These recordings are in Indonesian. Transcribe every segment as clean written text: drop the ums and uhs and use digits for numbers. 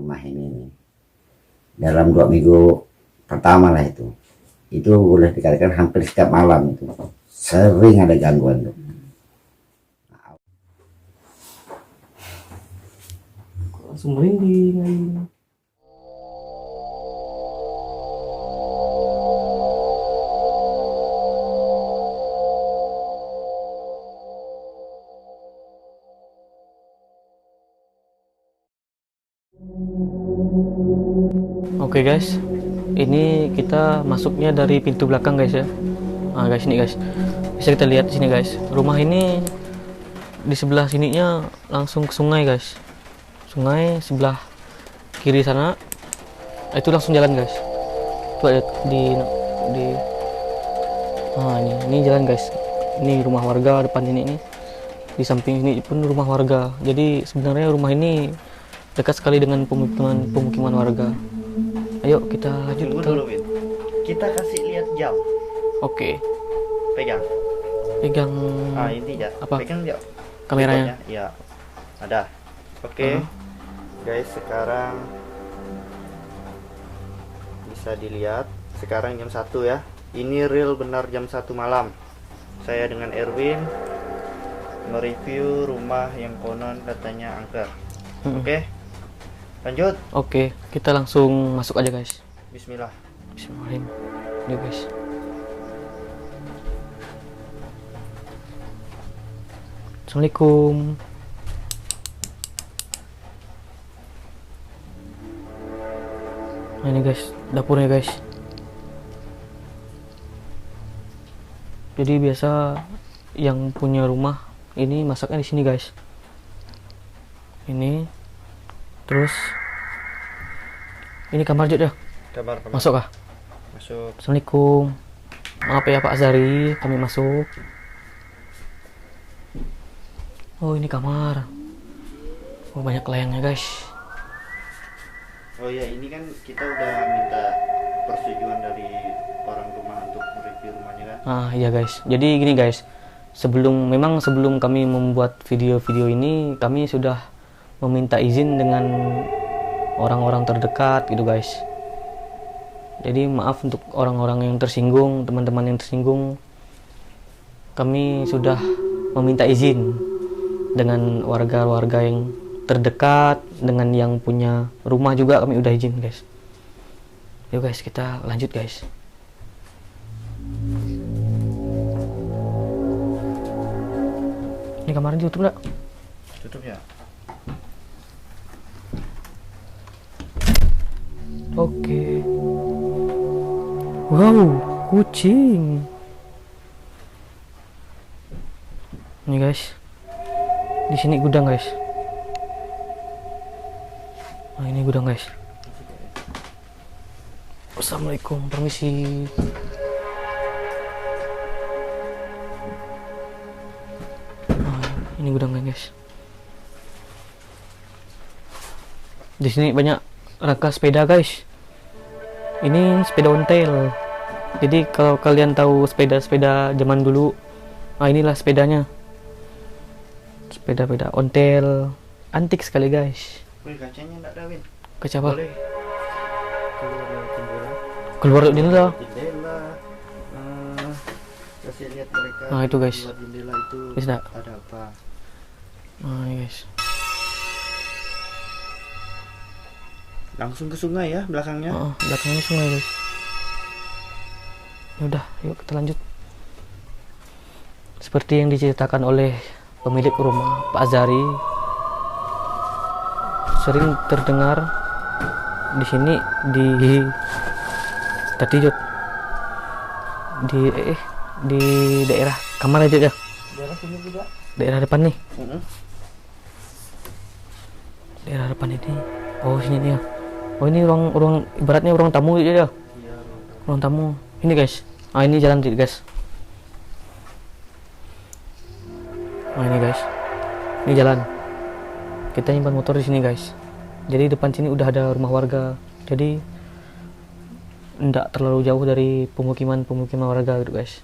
rumah ini nih. Dalam 2 minggu pertama lah itu boleh dikatakan hampir setiap malam itu sering ada gangguan tuh. Langsung merinding. Oke guys, ini kita masuknya dari pintu belakang guys ya. Nah guys, ini guys, bisa kita lihat di sini guys. Rumah ini di sebelah sininya langsung ke sungai guys. Sungai sebelah kiri sana, itu langsung jalan guys. Coba lihat di ini jalan guys. Ini rumah warga depan sini nih. Di samping ini pun rumah warga. Jadi sebenarnya rumah ini dekat sekali dengan pemukiman warga. Ayo kita lanjut dulu, Win. Kita kasih lihat jam. Oke. Pegang. Ini ya. apa? Pegang dia. Kameranya. Iya. Ada. Oke. Guys, sekarang bisa dilihat. Sekarang jam 1 ya. Ini real benar jam 1 malam. Saya dengan Erwin mereview rumah yang konon katanya angker. Oke. Lanjut. Oke, kita langsung masuk aja guys. Bismillah. Bismillahirrahmanirrahim. Yuk guys. Assalamualaikum. Nah, ini guys, dapurnya guys. Jadi biasa yang punya rumah ini masaknya di sini guys. Ini terus ini kamar juga ya. Kamar. Masuk kah? Masuk. Assalamualaikum. Maaf ya Pak Azari, kami masuk. Oh ini kamar. Oh banyak layangnya guys. Oh ya, ini kan kita udah minta persetujuan dari orang rumah untuk mereview rumahnya kan. Iya guys. Jadi gini guys. Sebelum kami membuat video-video ini, kami sudah meminta izin dengan orang-orang terdekat gitu guys. Jadi maaf untuk orang-orang yang tersinggung, teman-teman yang tersinggung. Kami sudah meminta izin dengan warga-warga yang terdekat, dengan yang punya rumah juga kami udah izin guys. Yuk guys, kita lanjut guys. Ini kamarnya ditutup enggak? Tutup ya. Oke. Wow, kucing. Ini guys. Di sini gudang guys. Nah, ini gudang guys. Assalamualaikum, permisi. Nah, ini gudangnya guys. Di sini banyak rangka sepeda guys. Ini sepeda ontel. Jadi kalau kalian tahu sepeda-sepeda zaman dulu, inilah sepedanya. Sepeda-sepeda ontel, antik sekali guys. Wih, kacanya enggak ada, Win. Kaca apa? Boleh. Keluar dari jendela. Keluar dari jendela. Jendela. Kasih lihat mereka. Nah, itu guys. Keluar jendela itu Bisa. ada apa? Nah, ini guys. Langsung ke sungai ya belakangnya. Belakangnya sungai guys. Yaudah, yuk kita lanjut. Seperti yang diceritakan oleh pemilik rumah, Pak Azari, sering terdengar di sini di daerah kamar aja ya. Daerah sini juga. Daerah depan nih. Daerah depan ini. Oh, sini nih ya. Oh, ini ruang ibaratnya ruang tamu aja ya. Iya, Ruang tamu. Ini guys. Ini jalan guys. Ini guys. Ini jalan. Kita nyimpan motor di sini guys. Jadi depan sini udah ada rumah warga. Jadi enggak terlalu jauh dari pemukiman warga gitu guys.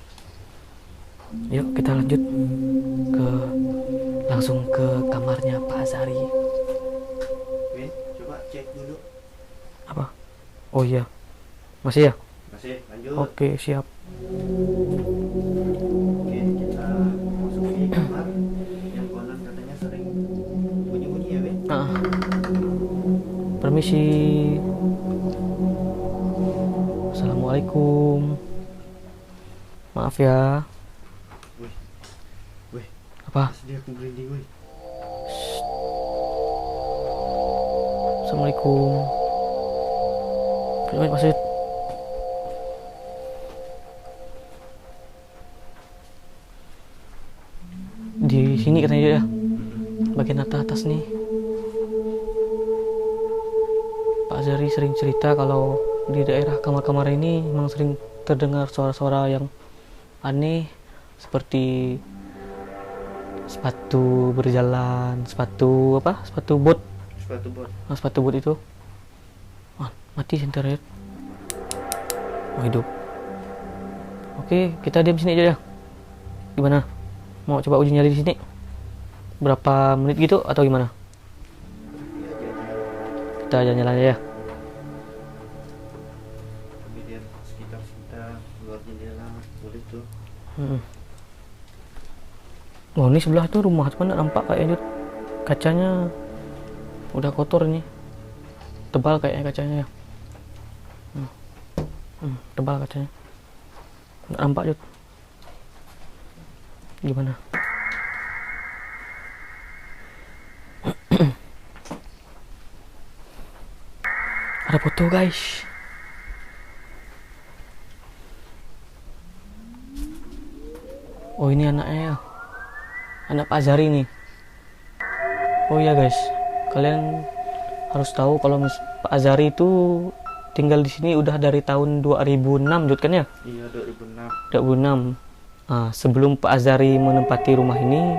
Yuk kita lanjut langsung ke kamarnya Pak Azari. Win, coba cek dulu. Apa? Oh iya. Masih ya? Masih, lanjut. Oke, siap. Oke, kita masuk di kamar yang konon katanya sering bunyi-bunyi ya, Win? Ah. Permisi. Assalamualaikum. Maaf ya. Wih, wih, Apa? asli aku merinding, wih. Assalamualaikum. Baik, Mas Yud. Di sini katanya ya, bagian atas nih. Pak Zari sering cerita kalau di daerah kamar-kamar ini memang sering terdengar suara-suara yang aneh, seperti sepatu berjalan, sepatu apa? Sepatu bot. Sepatu bot. Nah, sepatu bot itu. Ah, mati internet. Oh, hidup. Oke, kita diam sini aja ya. Gimana? Mau coba uji nyali di sini? Berapa menit gitu atau gimana? Kita jalan-jalan aja ya. Kami lihat sekitar luar jendela, boleh tuh. Oh, ini sebelah tuh rumah, cuman nggak nampak kayaknya. Kacanya udah kotor nih. Tebal kayaknya kacanya ya. Tebal kacanya. Nggak nampak, Jut. Gimana? Ada foto, guys. Oh, ini anaknya ya. Anak Pak Zari nih. Oh iya, guys. Kalian harus tahu kalau Pak Azari itu tinggal di sini udah dari tahun 2006, Jut, kan ya? Iya, 2006. 2006. Nah, sebelum Pak Azari menempati rumah ini,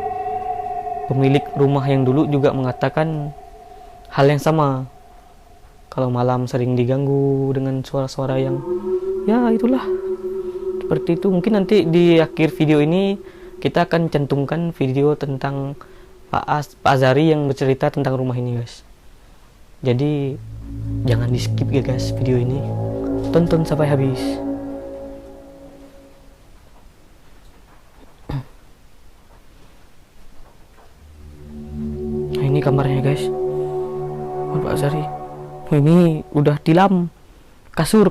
pemilik rumah yang dulu juga mengatakan hal yang sama. Kalau malam sering diganggu dengan suara-suara yang ya itulah. Seperti itu. Mungkin nanti di akhir video ini kita akan cantumkan video tentang Pak Azari yang bercerita tentang rumah ini, guys. Jadi jangan di skip ya, guys, video ini. Tonton sampai habis. Nah, ini kamarnya, guys. Pak Azari. Ini udah tilam. Kasur.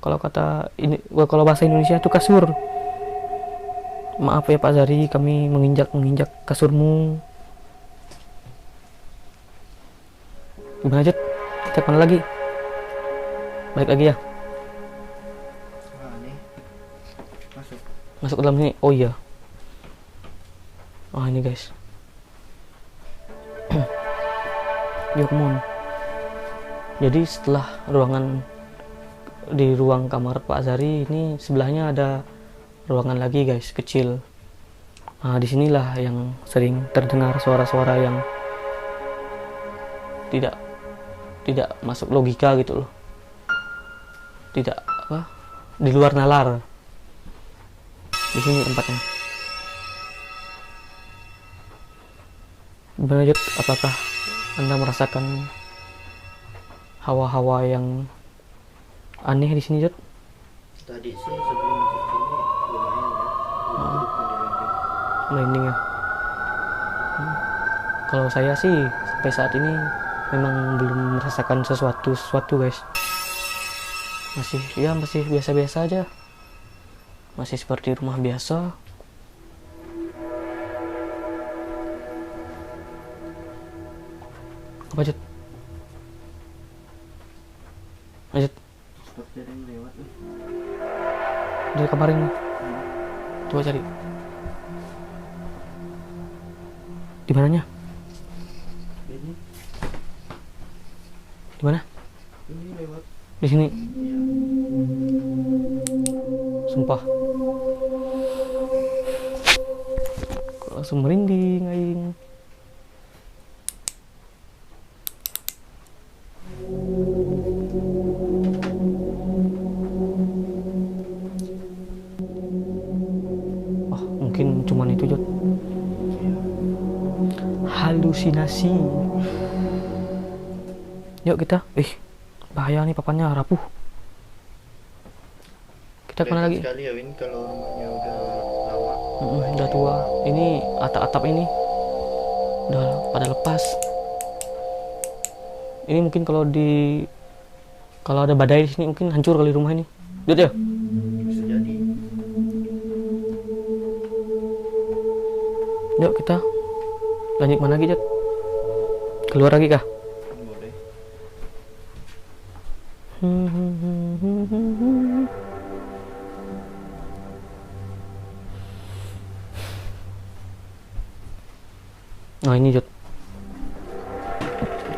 Kalau kata ini, kalau bahasa Indonesia itu kasur. Maaf ya Pak Azari, kami menginjak kasurmu. Gimana, Jut? Kita kemana lagi? Balik lagi ya? Nah, nih. Masuk ke dalam sini. Oh iya. Oh, ini, guys. Yuk, come on. Jadi setelah di ruang kamar Pak Azari ini, sebelahnya ada ruangan lagi, guys, kecil. Nah, disinilah yang sering terdengar suara-suara yang tidak masuk logika gitu loh. Tidak apa? Di luar nalar. Di sini tempatnya. Gimana, Jut? Apakah Anda merasakan hawa-hawa yang aneh di sini, Jut? Tadi sih sebelum masuk sini lumayan ya. Merinding ya. Kalau saya sih sampai saat ini memang belum merasakan sesuatu, guys. Masih biasa-biasa aja. Masih seperti rumah biasa. Apa, Jut? Lanjut. Seperti ada yang lewat nih. Dari kamar ini. Coba cari. Di mananya? Ini Di mana? lewat. Di sini. Iya. Sumpah. Kok langsung merinding, aing. Mungkin cuman itu, Jod. Halusinasi. Yuk kita. Bahaya nih, papannya rapuh. Kita kemana lagi? Sekali ya Win kalau rumahnya udah lama. Udah tua. Ini atap-atap ini udah pada lepas. Ini mungkin kalau ada badai di sini mungkin hancur kali rumah ini. Lihat ya. Bisa jadi. Yuk kita lanjut mana lagi, Jat? Keluar lagi kah? Boleh. Nah ini, Jat.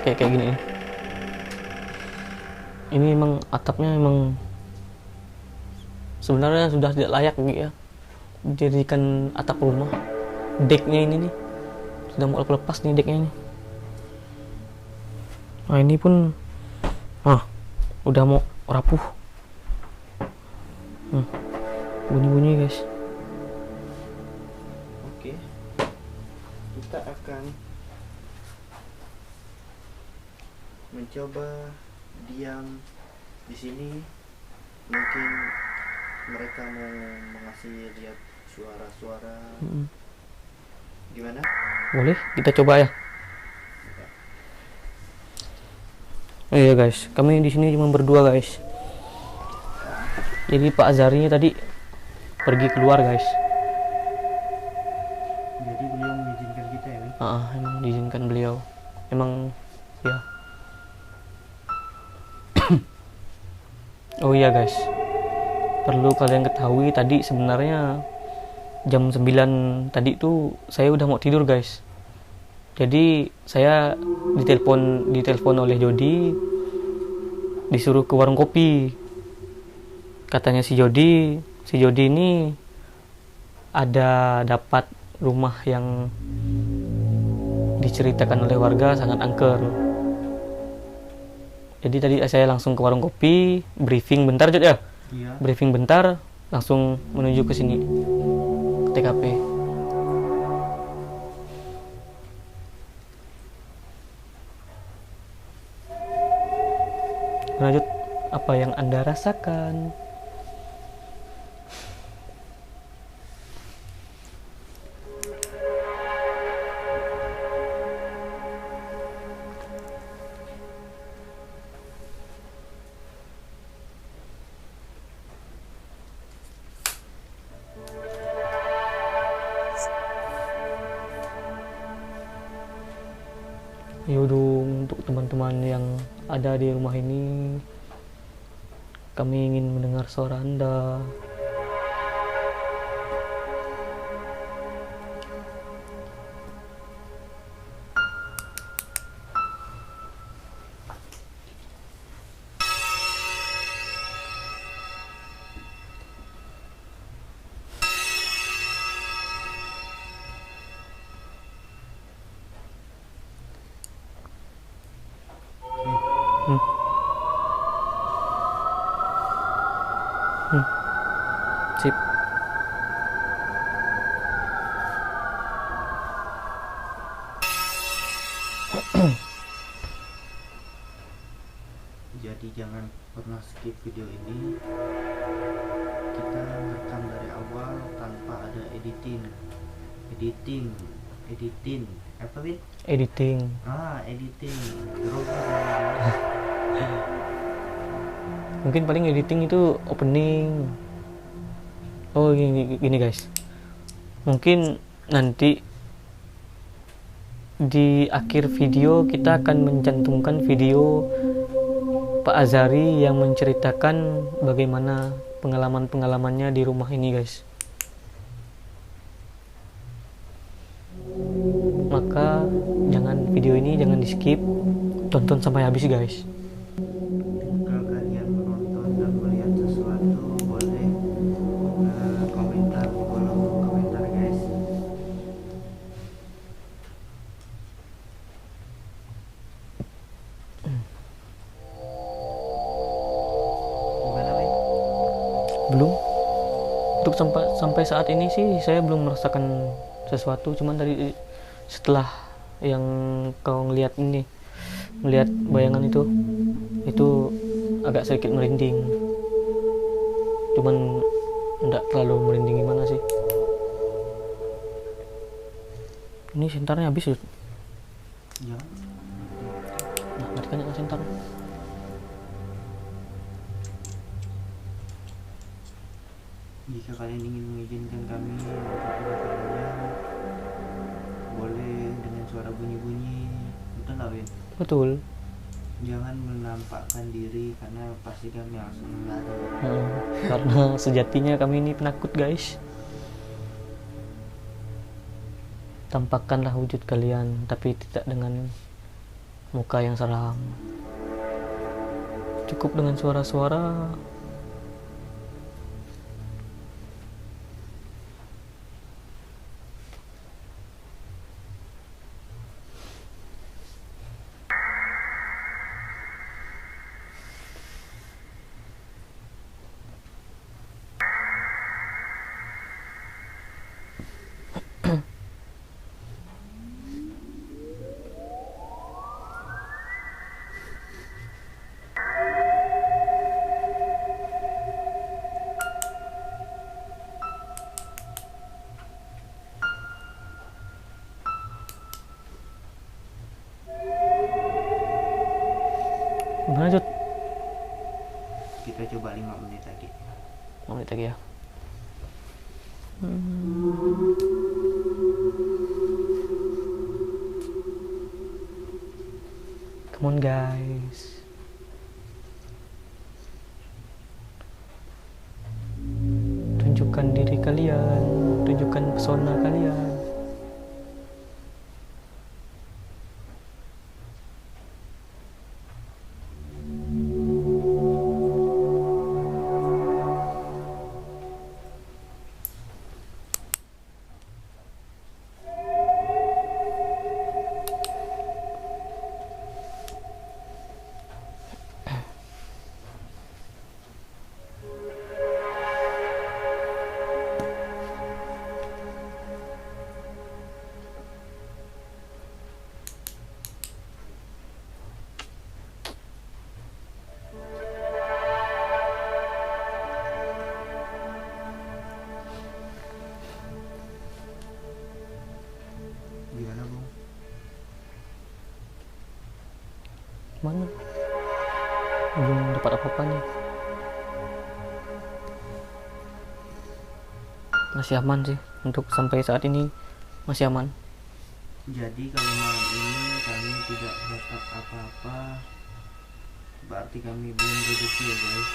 Kayak gini nih. Ini emang atapnya emang sebenarnya sudah tidak layak gitu ya, dijadikan atap rumah. Decknya ini nih sudah mau lepas nih, decknya ini. Nah ini pun udah mau rapuh. Bunyi-bunyi guys. Oke. Kita akan mencoba diam di sini. Mungkin mereka mau mengasih lihat suara-suara. Gimana? Boleh kita coba ya. Iya guys, kami di sini cuma berdua guys. Jadi Pak Azarinya tadi pergi keluar guys. Jadi beliau mengizinkan kita ya, Win? Emang diizinkan beliau. Emang ya. Oh iya guys, perlu kalian ketahui tadi sebenarnya jam 9 tadi tuh saya udah mau tidur guys. Jadi saya ditelepon oleh Jody, disuruh ke warung kopi. Katanya si Jody ini ada dapat rumah yang diceritakan oleh warga sangat angker. Jadi tadi saya langsung ke warung kopi, briefing bentar Jod ya. Iya. Briefing bentar, langsung menuju ke sini, ke TKP. Lanjut, apa yang Anda rasakan? Yaudah, untuk teman-teman yang ada di rumah ini, kami ingin mendengar suara Anda. Sip. Jadi jangan pernah skip video ini. Kita rekam dari awal tanpa ada editing. Apa Win? Editing. Editing. Mungkin paling editing itu opening. Oh gini guys. Mungkin nanti di akhir video kita akan mencantumkan video Pak Azari yang menceritakan bagaimana pengalaman-pengalamannya di rumah ini guys. Maka video ini jangan di skip, tonton sampai habis guys. Kalau kalian menonton dan melihat sesuatu, boleh komentar di kolom komentar guys. Gimana Win? Belum. Untuk sampai saat ini sih saya belum merasakan sesuatu, cuman tadi setelah yang kau ngeliat ini melihat bayangan itu agak sedikit merinding, cuman enggak terlalu merinding gimana sih. Ini sentarnya habis Yud. Ya, Nah matikan ya sentar. jika kalian ingin mengizinkan kami untuk melakukannya, boleh dengan suara bunyi-bunyi. Betul lah, Win? Betul. Jangan menampakkan diri karena pasti kami langsung lari. Karena sejatinya kami ini penakut guys. Tampakkanlah wujud kalian, tapi tidak dengan muka yang seram. Cukup dengan suara-suara. Gimana Jod? Kita coba 5 menit lagi. Mau menit lagi ya. Come on guys. Tunjukkan diri kalian, tunjukkan pesona kalian. Gimana, Bung? Mana? Belum dapat apa-apa nih. Masih aman sih untuk sampai saat ini, masih aman. Jadi kalau malam ini kami tidak dapat apa-apa, berarti kami belum rezeki ya guys.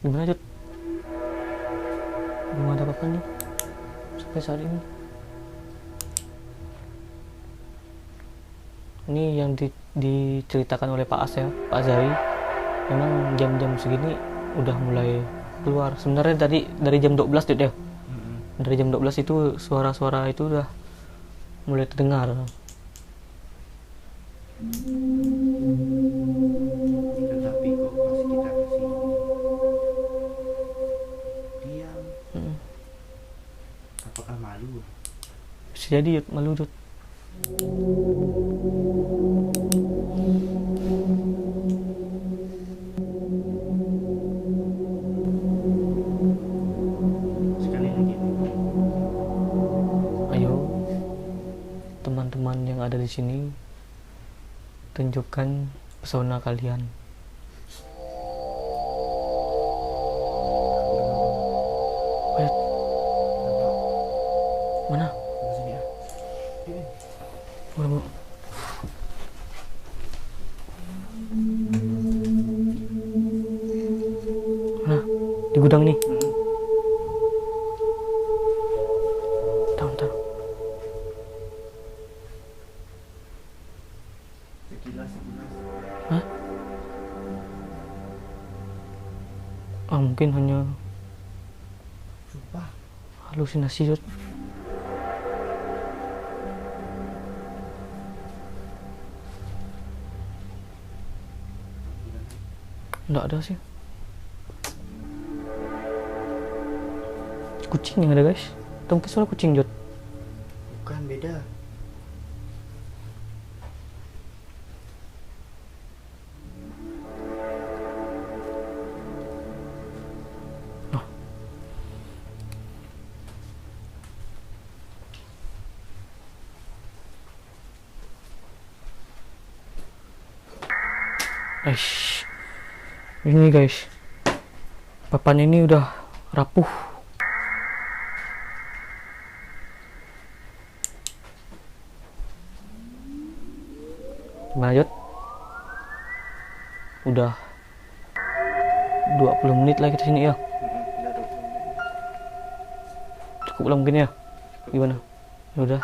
Gimana Jod? Belum ada apa-apa nih sampai saat ini. Ini yang diceritakan oleh Pak As ya, Pak Zari. Memang jam-jam segini udah mulai keluar. Sebenarnya dari jam 12 Jod ya. Dari jam 12 itu suara-suara itu udah mulai terdengar. Tetapi kok pas kita kesini diam. Apakah malu? Bisa jadi Jod, malu Jod. Sekali lagi. Ayo teman-teman yang ada di sini, tunjukkan pesona kalian. Ayo. Mana? Sini ya. Ini. Mana? Mana? Di gudang nih. Bentar. Sekilas. Hah? Mungkin hanya Halusinasi Jod. Nggak ada sih. Kucing yang ada guys. Atau mungkin suara kucing Jod. Bukan, beda. Eish. Ini guys, papan ini udah rapuh. Gimana Jod? Udah 20 menit lagi kita sini ya. Cukup lah mungkin ya. Gimana? Udah.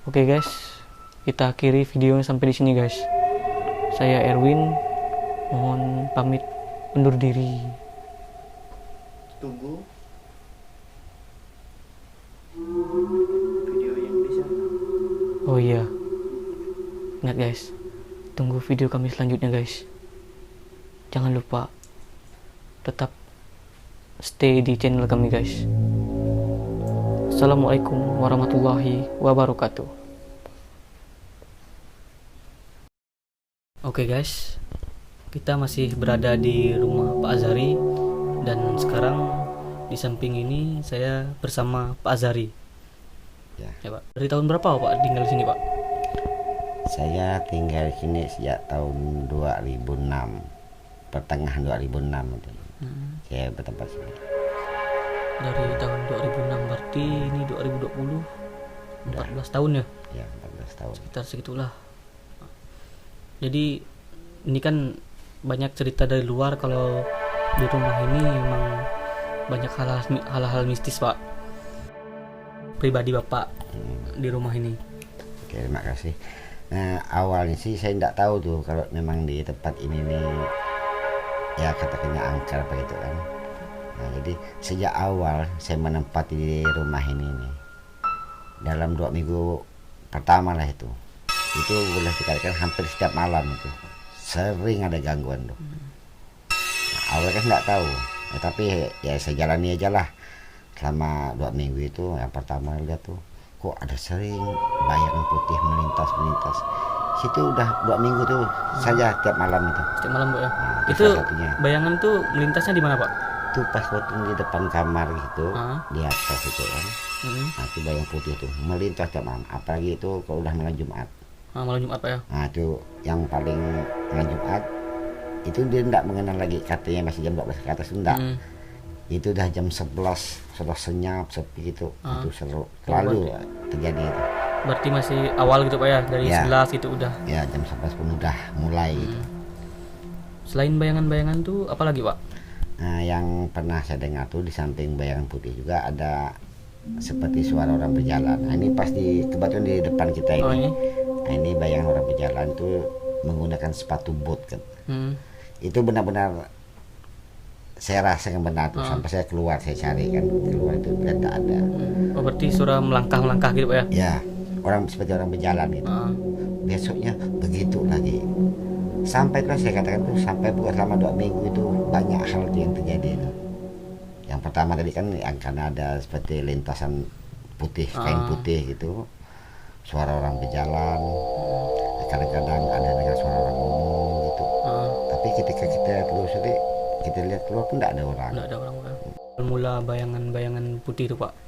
Oke guys, kita akhiri videonya sampai di sini guys. Saya Erwin, mohon pamit undur diri. Tunggu video yang di sana. Oh iya, ingat guys, tunggu video kami selanjutnya guys. Jangan lupa tetap stay di channel kami guys. Assalamualaikum warahmatullahi wabarakatuh. Oke guys, kita masih berada di rumah Pak Azhari dan sekarang di samping ini saya bersama Pak Azhari. Ya. Ya Pak. Dari tahun berapa Pak tinggal di sini Pak? Saya tinggal di sini sejak tahun 2006, pertengahan 2006 itu. Saya bertempat sini. Dari tahun 2006 berarti ini 2020, 14 tahun ya? Ya, 14 tahun. Sekitar segitulah. Jadi ini kan banyak cerita dari luar kalau di rumah ini memang banyak hal-hal mistis Pak. Pribadi Bapak di rumah ini. Oke, terima kasih. Nah, awalnya sih saya tidak tahu tuh kalau memang di tempat ini nih ya katakannya angker begitu kan. Nah, jadi sejak awal saya menempati di rumah ini nih, dalam 2 minggu pertama lah itu boleh dikatakan hampir setiap malam itu sering ada gangguan tuh. Nah, awalnya kan nggak tahu, ya, tapi ya saya jalani aja lah selama 2 minggu itu. Yang pertama lihat tuh kok ada sering bayangan putih melintas situ. Udah 2 minggu tuh saja tiap malam itu. Setiap malam Pak ya. Nah, Itu salah satunya. bayangan tuh melintasnya di mana Pak? Itu pas waktu di depan kamar gitu, Ah. di atas itu kan. Nah, itu bayang putih tuh melintas tiap malam. Apalagi itu kalau udah malam Jumat. Malam Jumat Pak ya. Nah, itu yang paling malam Jumat itu dia tidak mengenal lagi, katanya masih jam 12 ke atas enggak. Itu udah jam 11 sudah senyap sepi gitu. Itu selalu terjadi itu. Berarti masih awal gitu Pak ya, dari Ya. 11 itu udah. Ya, jam 11 pun udah mulai gitu. Selain bayangan-bayangan tuh apa lagi Pak? Nah, yang pernah saya dengar tuh di samping bayangan putih juga ada seperti suara orang berjalan. Nah, ini pas kebetulan di depan kita ini. Oh, ini? Nah, ini bayangan orang berjalan tuh menggunakan sepatu bot kan. Itu benar-benar saya rasakan benar tuh, sampai saya keluar, saya cari kan, keluar itu tidak ada. Oh, berarti suara melangkah-melangkah gitu Pak ya? Ya, orang seperti orang berjalan gitu. Besoknya begitu lagi. Sampai terus saya katakan tuh, sampai bukan selama 2 minggu itu banyak hal tuh yang terjadi itu. Yang pertama tadi kan yang karena ada seperti lintasan putih, kain putih gitu, suara orang berjalan, kadang-kadang ada dengar suara orang ngomong gitu. Tapi ketika kita telusuri, kita lihat keluar pun tidak ada orang. Nggak ada orang Pak. Mula bayangan-bayangan putih itu Pak.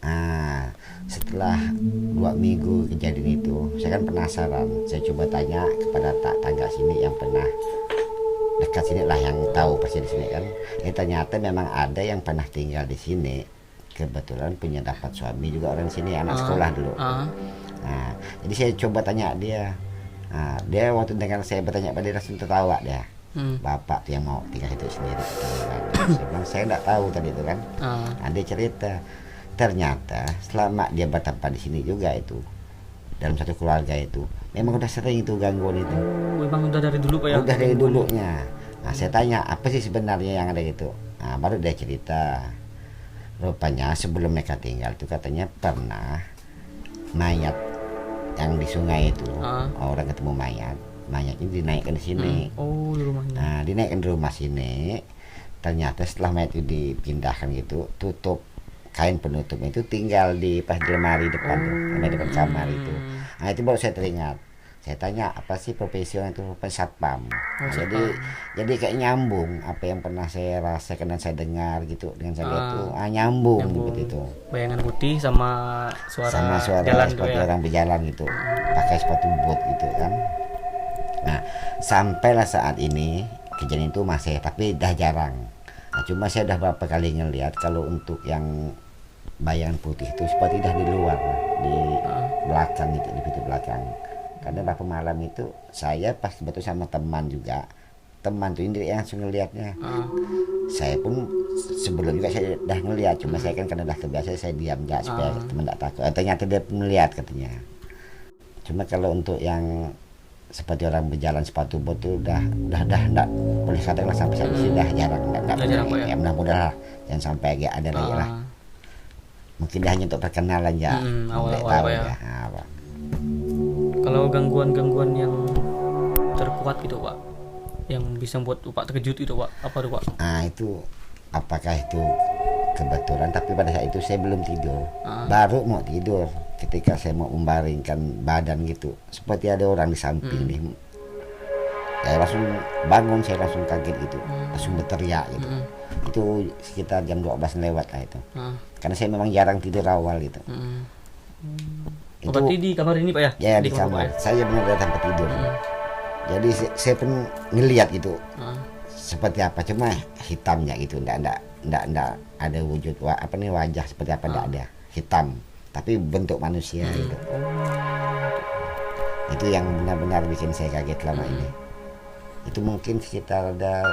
Nah, setelah 2 minggu kejadian itu, saya kan penasaran. Saya coba tanya kepada tangga sini yang pernah dekat sini lah, yang tahu persis di sini kan. Ternyata memang ada yang pernah tinggal di sini. Kebetulan punya dapat suami juga orang sini, anak sekolah dulu. Nah, jadi saya coba tanya dia. Nah, dia waktu dengar saya bertanya pada dia langsung tertawa dia. Bapak tuh yang mau tinggal itu sendiri. Saya bilang saya nggak tahu tadi itu kan. Nah, dia cerita. Ternyata selama dia bertempat di sini juga itu, dalam satu keluarga itu memang udah sering itu gangguan itu. Memang udah dari dulu Pak ya? Udah dari dulunya. Nah, saya tanya apa sih sebenarnya yang ada gitu. Nah, baru dia cerita. Rupanya sebelum mereka tinggal itu katanya pernah mayat yang di sungai itu, orang ketemu mayatnya dinaikkan di sini. Oh, di rumahnya. Nah, dinaikkan di rumah sini. Ternyata setelah mayat itu dipindahkan gitu, tutup kain penutupnya itu tinggal di pas di lemari depan tuh, di depan kamar itu. Nah, itu baru saya teringat. Saya tanya apa sih profesi orang itu, satpam. Nah, jadi kayak nyambung apa yang pernah saya rasakan dan saya dengar gitu dengan saya lihat tuh nyambung seperti itu. Bayangan putih sama suara jalan seperti ya. orang berjalan gitu, pakai sepatu bot gitu kan. Nah, sampailah saat ini kejadian itu masih, tapi dah jarang. Nah, cuma saya udah berapa kali ngelihat kalau untuk yang bayangan putih itu seperti dah di luar, di belakang gitu, di pintu belakang. Karena berapa malam itu saya pas betul sama teman juga, teman tuh Indri yang langsung ngelihatnya. Saya pun sebelum juga saya udah ngelihat, cuma saya kan karena udah terbiasa saya diam aja supaya teman tidak takut. Ternyata dia melihat katanya. Cuma kalau untuk yang seperti orang berjalan sepatu bot itu udah enggak boleh katakanlah sampai saat ini dah jarang, enggak ya, mudah-mudahan jangan sampai agak ada lagi lah. Mungkin dah hanya untuk perkenalan ya, awal-awal ya. Kalau gangguan-gangguan yang terkuat gitu Pak, yang bisa membuat Pak terkejut itu Pak, apa tuh Pak? Nah itu apakah itu kebetulan, tapi pada saat itu saya belum tidur, baru mau tidur. Ketika saya mau membaringkan badan gitu, seperti ada orang di samping nih. Saya langsung bangun, saya langsung kaget gitu, langsung berteriak gitu. Itu sekitar jam 12 lewat lah itu. Karena saya memang jarang tidur awal gitu. Itu berarti di kamar ini Pak ya? Ya di kamar. Saya benar tanpa tidur. Jadi saya pun ngelihat gitu. Seperti apa, cuma hitamnya gitu, enggak ada wujud wajah seperti apa, enggak ada, hitam tapi bentuk manusia gitu. Itu yang benar-benar bikin saya kaget selama ini. Itu mungkin sekitar ada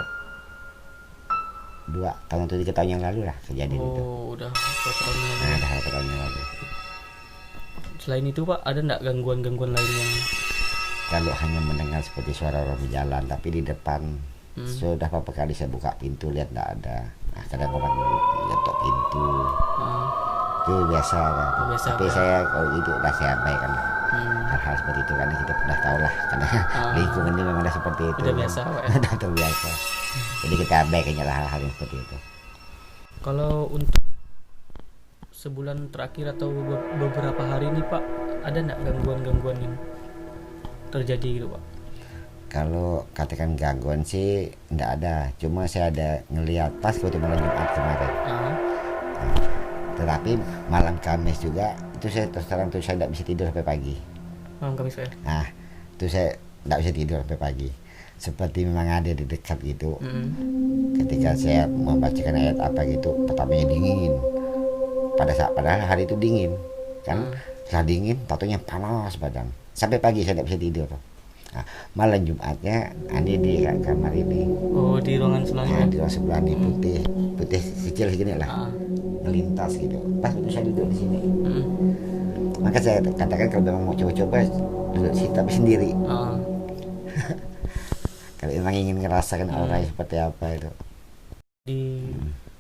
2 tahun atau 3 tahun yang lalu lah kejadian itu. Udah berapa tahun yang lalu? Nah, udah berapa tahun yang lalu. Selain itu Pak, ada enggak gangguan-gangguan lain yang kalau hanya mendengar seperti suara orang berjalan, tapi di depan sudah beberapa kali saya buka pintu lihat enggak ada. Nah, kadang orang ngetok pintu. Itu biasa kan. Tapi saya kalau itu udah saya abaikan lah. Hal-hal seperti itu kan kita pernah tahu lah, karena lingkungan ini memang seperti itu. Udah biasa Pak ya? Udah terbiasa. Jadi kita abaikannya lah hal-hal yang seperti itu. Kalau untuk sebulan terakhir atau beberapa hari ini Pak, ada enggak gangguan-gangguan yang terjadi gitu Pak? Kalau katakan gangguan sih enggak ada, cuma saya ada ngelihat pas waktu malam Jumat kemarin. Tetapi malam Kamis juga itu saya terus terang tuh saya tidak bisa tidur sampai pagi. Malam Kamis ya? Nah itu saya tidak bisa tidur sampai pagi, seperti memang ada di dekat gitu. Ketika saya membacakan ayat apa gitu, pertamanya dingin, padahal hari itu dingin kan. Setelah dingin tatonya panas badan, sampai pagi saya tidak bisa tidur. Nah, malam Jumatnya Andi di kamar ini. Oh, di ruangan sebelahnya. Nah, di ruangan sebelah ini putih kecil segini lah, melintas gitu. Pas itu saya duduk di sini. Maka saya katakan kalau memang mau coba-coba duduk di sini tapi sendiri. Kalau memang ingin ngerasakan aura seperti apa itu.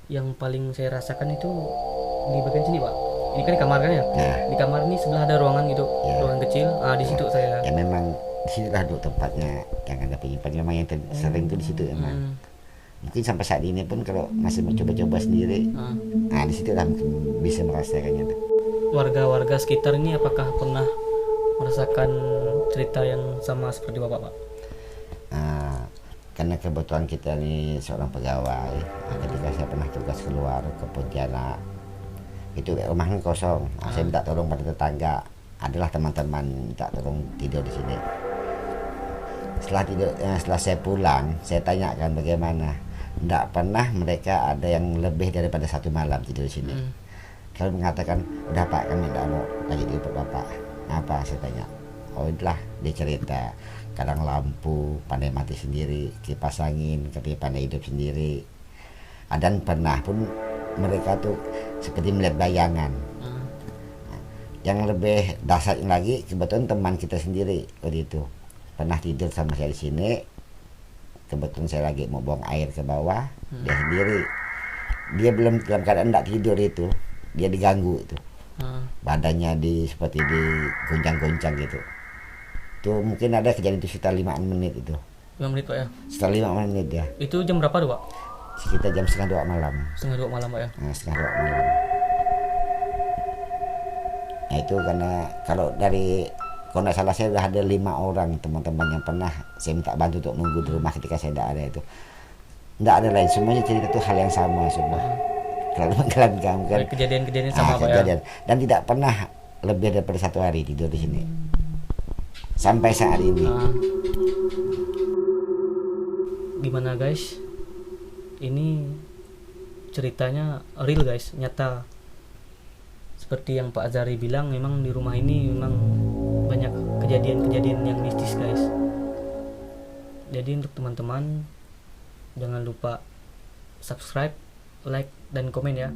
Yang paling saya rasakan itu di bagian sini Pak. Ini kan di kamar kan ya? Nah, di kamar ini sebelah ada ruangan gitu, ruangan kecil. Di situ saya. Ya memang di situ lah duduk tempatnya yang ada penyimpan. Memang yang sering itu di situ emang. Mungkin sampai saat ini pun kalau masih mau coba-coba sendiri, di situ lah mungkin bisa merasakannya. Warga-warga sekitar ini apakah pernah merasakan cerita yang sama seperti Bapak Pak? Karena kebetulan kita ini seorang pegawai. Ketika saya pernah tugas keluar ke Pontianak, itu rumahnya kosong. Saya minta tolong pada tetangga, adalah teman-teman minta tolong tidur di sini. Setelah saya pulang, saya tanyakan bagaimana. Tidak pernah mereka ada yang lebih daripada 1 malam tidur di sini. Kalau mengatakan, udah Pak, kami tidak mau lagi di Bapak. Apa saya tanya? Oh itulah dia cerita. Kadang lampu pandai mati sendiri, kipas angin ketika pandai hidup sendiri. Dan pernah pun mereka tuh seperti melihat bayangan. Yang lebih dahsyat lagi, kebetulan teman kita sendiri waktu itu pernah tidur sama saya di sini. Kebetulan saya lagi mau buang air ke bawah, dia sendiri. dia belum dalam keadaan tidak tidur itu, dia diganggu itu, Ah, badannya seperti digoncang-goncang gitu. Itu mungkin ada kejadian itu sekitar 5 menit itu, 5 menit Pak ya. sekitar 5 menit ya, Itu jam berapa tuh Pak? sekitar jam setengah 2 malam. Setengah 2 malam Pak ya. Nah, setengah 2 malam. Nah itu karena kalau nggak salah saya udah ada 5 orang teman-teman yang pernah saya minta bantu untuk nunggu di rumah ketika saya tidak ada itu. Nggak ada lain, semuanya cerita tuh hal yang sama semua. Kalau mengalami kamu kan Kejadian-kejadian sama Pak ya. kejadian. Dan tidak pernah lebih daripada 1 hari tidur di sini sampai saat ini. Ah. Gimana guys? Ini ceritanya real guys, nyata. Seperti yang Pak Azari bilang, memang di rumah ini memang banyak kejadian-kejadian yang mistis guys. Jadi untuk teman-teman jangan lupa subscribe, like, dan komen ya.